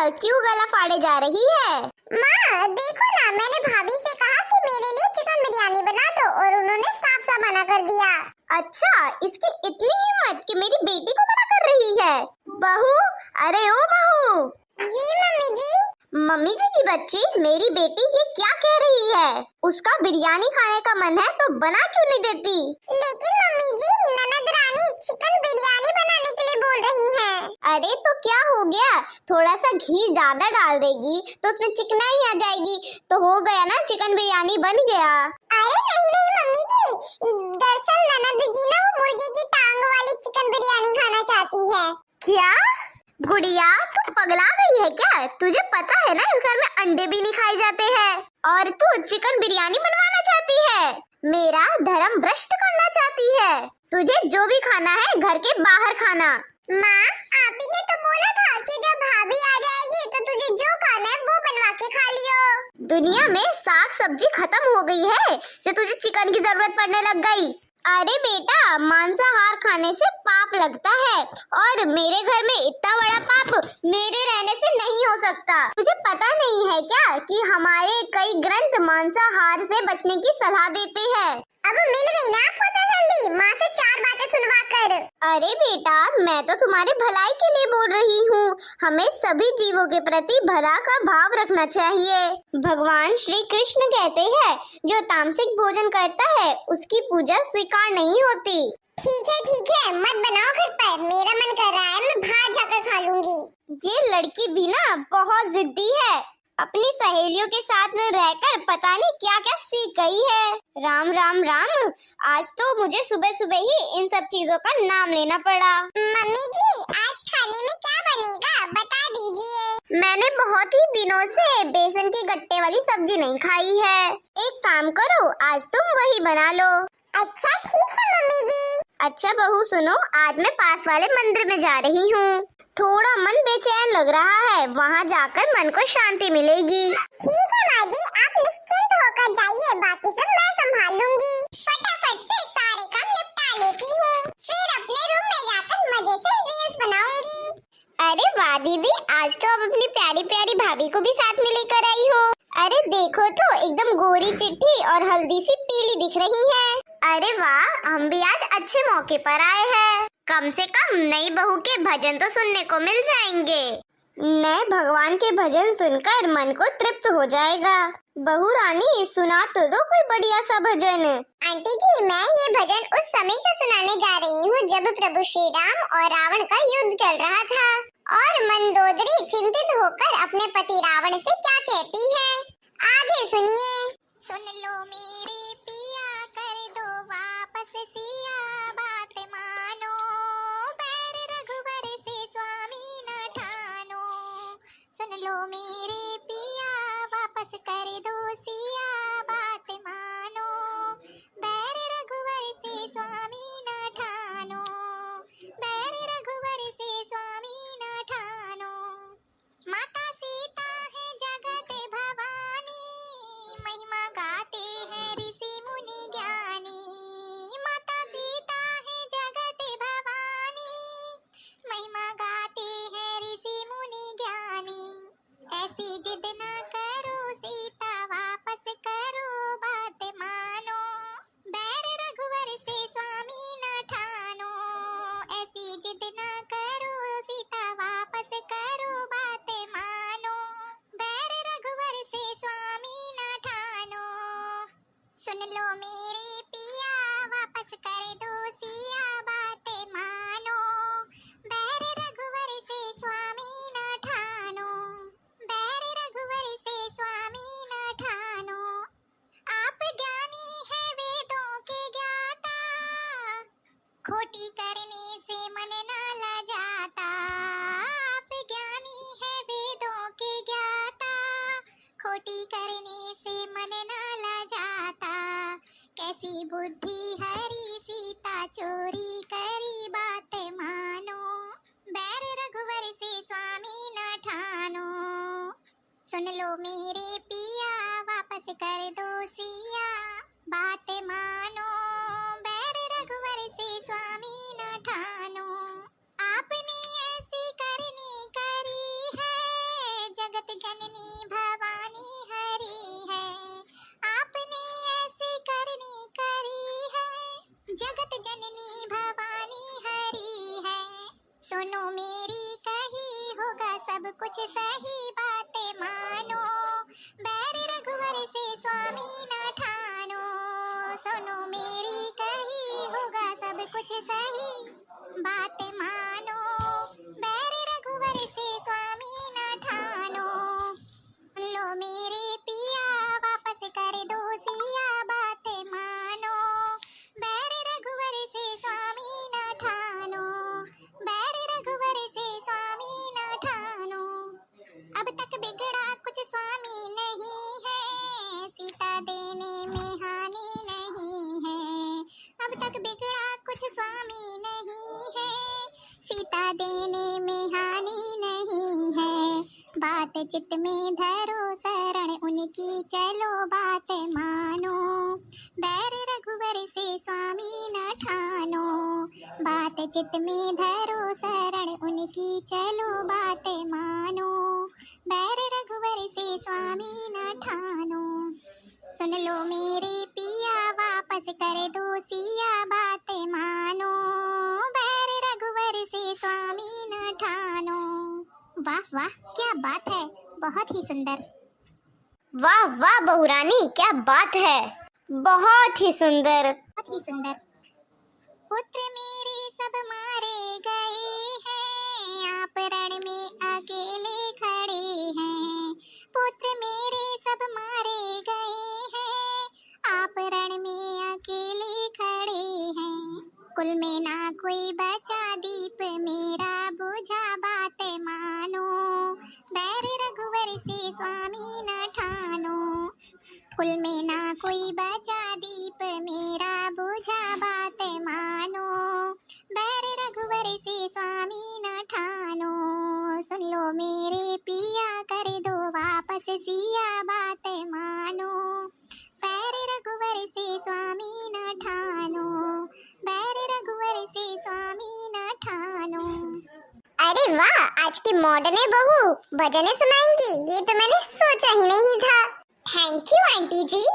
क्यों गला फाड़े जा रही है? माँ देखो ना, मैंने भाभी से कहा कि मेरे लिए चिकन बिरयानी बना दो और उन्होंने साफ साफ मना कर दिया। अच्छा, इसकी इतनी हिम्मत कि मेरी बेटी को मना कर रही है। बहू, अरे ओ बहू। जी मम्मी जी। मम्मी जी की बच्ची, मेरी बेटी ये क्या कह रही है? उसका बिरयानी खाने का मन है तो बना क्यों नहीं देती? लेकिन मम्मी जी, ननद रानी चिकन बिरयानी बनाने के लिए बोल रही हैं। अरे तो क्या हो गया, थोड़ा सा घी ज्यादा डाल देगी तो उसमें चिकनाई आ जाएगी, तो हो गया ना, चिकन बिरयानी बन गया। अरे नहीं नहीं मम्मी जी, दरअसल ननद जी ना वो मुर्गे की टांग वाली चिकन बिरयानी खाना चाहती है। क्या? गुड़िया, तू पगला गई है क्या? तुझे पता है ना इस घर में अंडे भी नहीं खाए जाते हैं, और तू चिकन बिरयानी बनवाना चाहती है, मेरा धर्म भ्रष्ट करना चाहती है। तुझे जो भी खाना है घर के बाहर खाना। माँ, आप ही ने तो बोला था कि जब भाभी आ जाएगी तो तुझे जो खाना है वो बनवा के खा लियो। दुनिया में साग सब्जी खत्म हो गई है जो तुझे चिकन की जरूरत पड़ने लग गई। अरे बेटा, मांसाहार खाने से पाप लगता है, और मेरे घर में इतना बड़ा पाप मेरे रहने से नहीं हो सकता। तुझे पता नहीं है क्या कि हमारे कई ग्रंथ मांसाहार से बचने की सलाह देते हैं। अब मिल गई ना आपको तसल्ली, माँ से 4 बातें सुनवा कर। अरे बेटा, मैं तो तुम्हारे भलाई के लिए बोल रही हूँ। हमें सभी जीवों के प्रति भला का भाव रखना चाहिए। भगवान श्री कृष्ण कहते हैं, जो तामसिक भोजन करता है उसकी पूजा स्वीकार नहीं होती। ठीक है, मत बनाओ घर पर, मेरा मन कर रहा है, मैं बाहर जाकर खा लूंगी। ये लड़की भी ना बहुत जिद्दी है, अपनी सहेलियों के साथ रहकर पता नहीं क्या क्या सीख गई है। राम राम राम, आज तो मुझे सुबह सुबह ही इन सब चीजों का नाम लेना पड़ा। मम्मी जी, आज खाने में क्या बनेगा बता दीजिए। मैंने बहुत ही दिनों से बेसन के गट्टे वाली सब्जी नहीं खाई है। एक काम करो, आज तुम वही बना लो। अच्छा ठीक है मम्मी जी। अच्छा बहू सुनो, आज मैं पास वाले मंदिर में जा रही हूँ। थोड़ा मन बेचैन लग रहा है, वहाँ जाकर मन को शांति मिलेगी। ठीक है माँ जी, आप निश्चिंत होकर जाइए, बाकी सब मैं संभाल लूंगी। फटाफट से सारे काम निपटा लेती हूँ, फिर अपने रूम में जाकर मजे से रील्स बनाऊंगी। अरे वाह दीदी, आज तो अब अपनी प्यारी प्यारी भाभी को भी साथ में लेकर आई हो। अरे देखो तो, एकदम गोरी चिट्ठी और हल्दी सी पीली दिख रही है। अरे वाह, हम भी आज अच्छे मौके पर आए हैं। कम से कम नई बहू के भजन तो सुनने को मिल जाएंगे। नए भगवान के भजन सुनकर मन को तृप्त हो जाएगा। बहू रानी, सुना तो दो कोई बढ़िया सा भजन। आंटी जी, मैं ये भजन उस समय का सुनाने जा रही हूँ जब प्रभु श्री राम और रावण का युद्ध चल रहा था, और मंदोदरी चिंतित होकर अपने पति रावण से क्या कहती है, आगे सुनिए। सुन लो मेरे पिया, कर दो वापस सिया, बात मानो, बैर रघुवर से स्वामी न ठानो। सुन लो मेरे पिया, वापस कर दो सिया, बात मानो, बैर रघुवर से स्वामी न ठानो, बैर रघुवर से स्वामी न ठानो। माता सीता है जगत भवानी, महिमा गाते हैं ऋषि मुनि ज्ञानी। माता सीता है जगत भवानी, महिमा गाते हैं ऋषि मुनि ज्ञानी। ऐसी जिद न करो सीता, वापस करो, बात मानो, बैर रघुवर से स्वामी न ठानो। ऐसी जिद न करो सीता, वापस करो, बात मानो, बैर रघुवर से स्वामी न ठानो। सुन लो मेरे पिया, वापस कर दो सिया, बात मानो, बैर रघुवर से स्वामी न ठानो, बैर रघुवर से स्वामी न ठानो। आप ज्ञानी है वेदों के ज्ञाता, खोटी करने से मन ना लजाता। आप ज्ञानी है वेदों के ज्ञाता, खोटी करने से मन ना लजाता। कैसी बुद्धि हरी सीता, चोरी करी, बात मानो, बैर रघुवर से स्वामी न ठानो। सुन लो मेरे पिया, वापस कर दो सिया, बात मानो, बैर रघुवर से स्वामी न ठानो। आपने ऐसी करनी करी है, सब कुछ सही बातें मानो, बैर रघुवर से स्वामी न ठानो, सुनो मेरी कही होगा सब कुछ सही बातें मानो, बैर रघुवर से स्वामी न ठानो, लो मेरे पिया वापस कर दो सिया बातें मानो, बैर रघुवर से स्वामी न ठानो, बैर रघुवर से स्वामी न ठानो। अब तक बिगड़ा कुछ स्वामी नहीं है, सीता देने में हानि नहीं है, अब तक बिगड़ा कुछ स्वामी नहीं है, सीता देने में हानि नहीं है, बात चित्त में धरो शरण उनकी चलो बात मानो, बैर रघुवर से स्वामी न ठानो, बात चित्त में धरो शरण उनकी चलो बात मानो, बैर रघुवर से स्वामी न ठानो, सुन लो मेरे पिया वापस कर दो सिया बात मानो, बैर रघुवर से स्वामी न ठानो। वाह वाह, क्या बात है, बहुत ही सुंदर। वाह वाह बहुरानी, क्या बात है, बहुत ही सुंदर। बहुत ही सुंदर। पुत्र मेरे सब मारे गए हैं, आप रण में अकेले खड़े हैं, पुत्र मेरे सब मारे गए हैं, आप रण में अकेले खड़े हैं, कुल में ना कोई बचा दीप मेरा बुझा बात मानो, बैर रघुवर से स्वामी न ठानो, कुल में ना कोई बचा दीप मेरा बुझा बात मानो, बैर रघुवर से स्वामी न ठानो, सुन लो मेरे पिया कर दो वापस सिया बात मानो, बैर रघुवर से स्वामी न ठानो, बैर रघुवर से स्वामी न ठानो। अरे वाह, आज की मॉडर्न बहू भजन सुनाएंगी, ये तो मैंने सोचा ही नहीं था। Thank you aunty ji.